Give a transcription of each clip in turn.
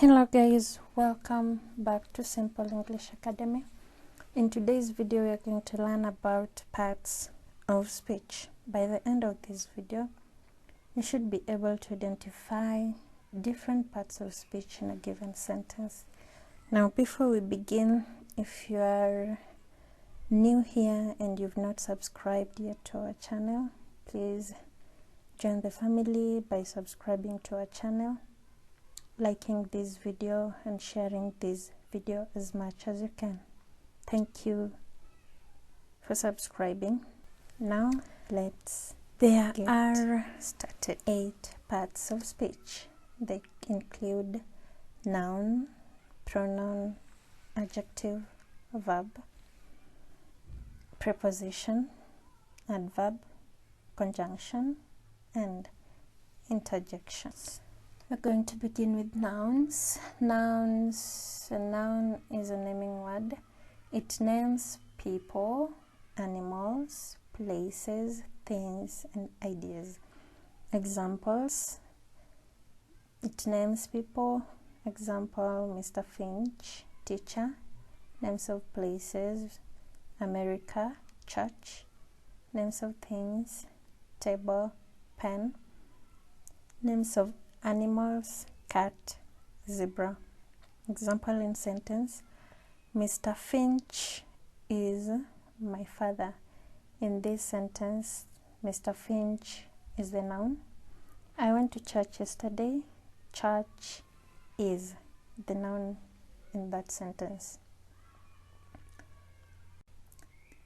Hello guys, welcome back to Simple English Academy. In today's video, we are going to learn about parts of speech. By the end of this video, you should be able to identify different parts of speech in a given sentence. Now, before we begin, if you are new here and you've not subscribed yet to our channel, please join the family by subscribing to our channel, liking this video and sharing this video as much as you can. Thank you for subscribing. Now there are started 8 parts of speech. They include noun, pronoun, adjective, verb, preposition, adverb, conjunction, and interjections. We're going to begin with nouns. Nouns. A noun is a naming word. It names people, animals, places, things, and ideas. Examples. It names people. Example, Mr. Finch, teacher. Names of places, America, church. Names of things, table, pen. Names of animals, cat, zebra. Example in sentence, Mr. Finch is my father. In this sentence, Mr. Finch is the noun. I went to church yesterday. Church is the noun in that sentence.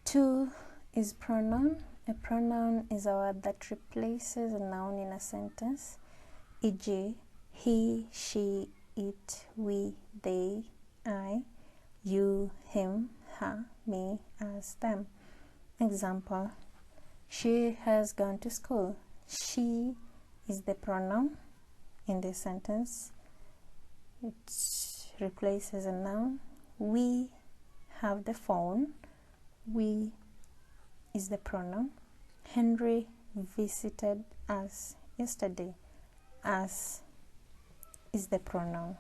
2 is pronoun. A pronoun is a word that replaces a noun in a sentence, e.g., he, she, it, we, they, I, you, him, her, me, us, them. Example, she has gone to school. She is the pronoun in this sentence. It replaces a noun. We have the phone. We is the pronoun. Henry visited us yesterday. Us is the pronoun.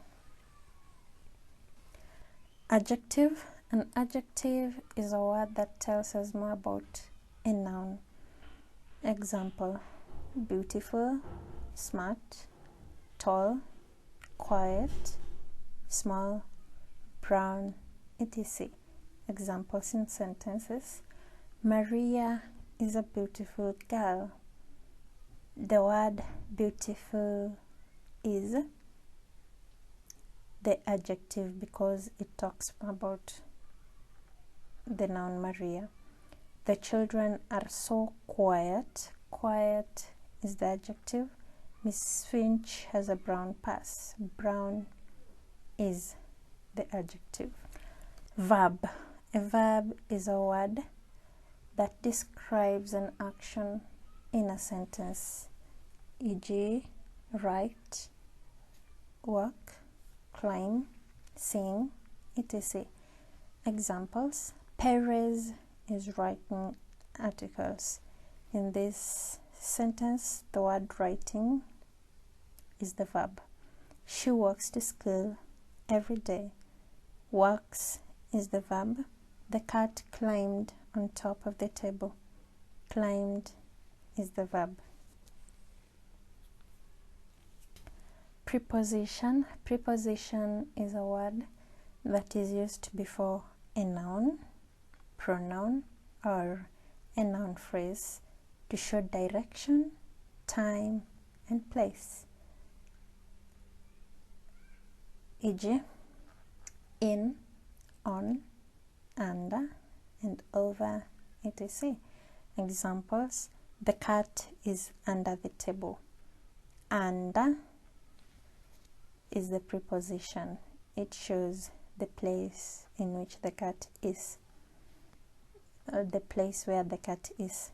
Adjective. An adjective is a word that tells us more about a noun. Example, beautiful, smart, tall, quiet, small, brown, etc. Examples in sentences, Maria is a beautiful girl. The word beautiful is the adjective because it talks about the noun Maria. The children are so quiet. Quiet is the adjective. Miss Finch has a brown purse. Brown is the adjective. Verb. A verb is a word that describes an action in a sentence, e.g., write, work, climb, sing, etc. Examples, Perez is writing articles. In this sentence, the word writing is the verb. She walks to school every day. Walks is the verb. The cat climbed on top of the table. Climbed is the verb. Preposition. Preposition is a word that is used before a noun, pronoun, or a noun phrase to show direction, time, and place. E.g., in, on, under, and over, etc. Examples, the cat is under the table. Under is the preposition. It shows the place in which the cat is, the place where the cat is.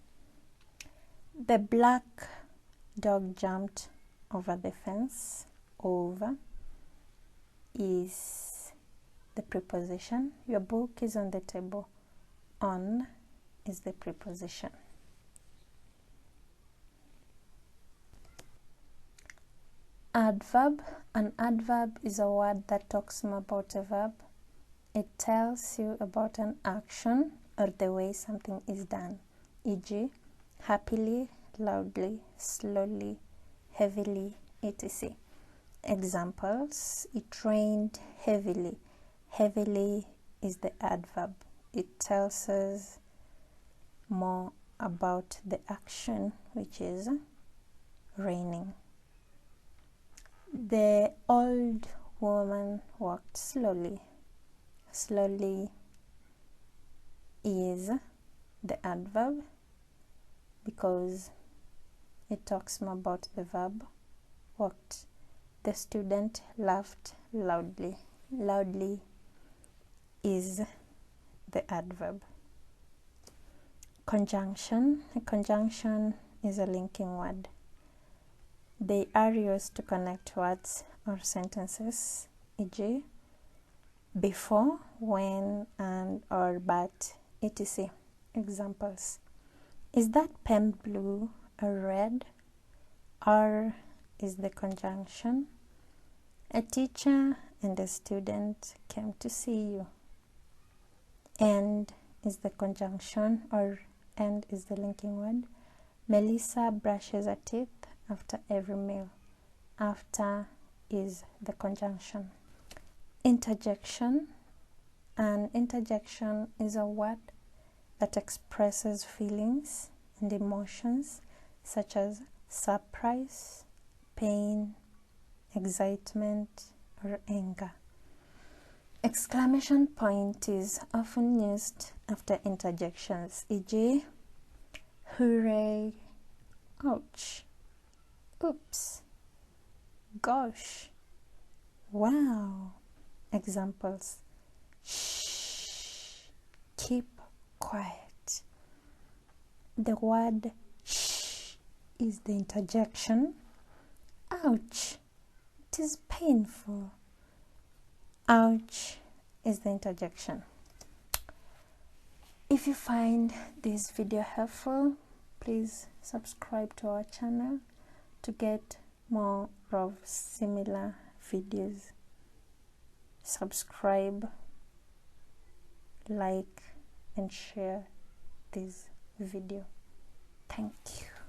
The black dog jumped over the fence. Over is the preposition. Your book is on the table. On is the preposition. Adverb. An adverb is a word that talks about a verb. It tells you about an action or the way something is done, e.g., happily, loudly, slowly, heavily, etc. Examples: it rained heavily. Heavily is the adverb. It tells us more about the action, which is raining. The old woman walked slowly. Slowly is the adverb because it talks more about the verb walked. The student laughed loudly. Loudly is the adverb. Conjunction. A conjunction is a linking word. They are used to connect words or sentences, e.g., before, when, and, or, but, etc. Examples: is that pen blue or red? Or is the conjunction. A teacher and a student came to see you. And is the conjunction, or and is the linking word. Melissa brushes her teeth after every meal. After is the conjunction. Interjection. An interjection is a word that expresses feelings and emotions such as surprise, pain, excitement, or anger. Exclamation point is often used after interjections, e.g., hooray, ouch, oops, gosh, wow. Examples: shh, keep quiet. The word shh is the interjection. Ouch, it is painful. Ouch is the interjection. If you find this video helpful, please subscribe to our channel to get more of similar videos. Subscribe, like, and share this video. Thank you.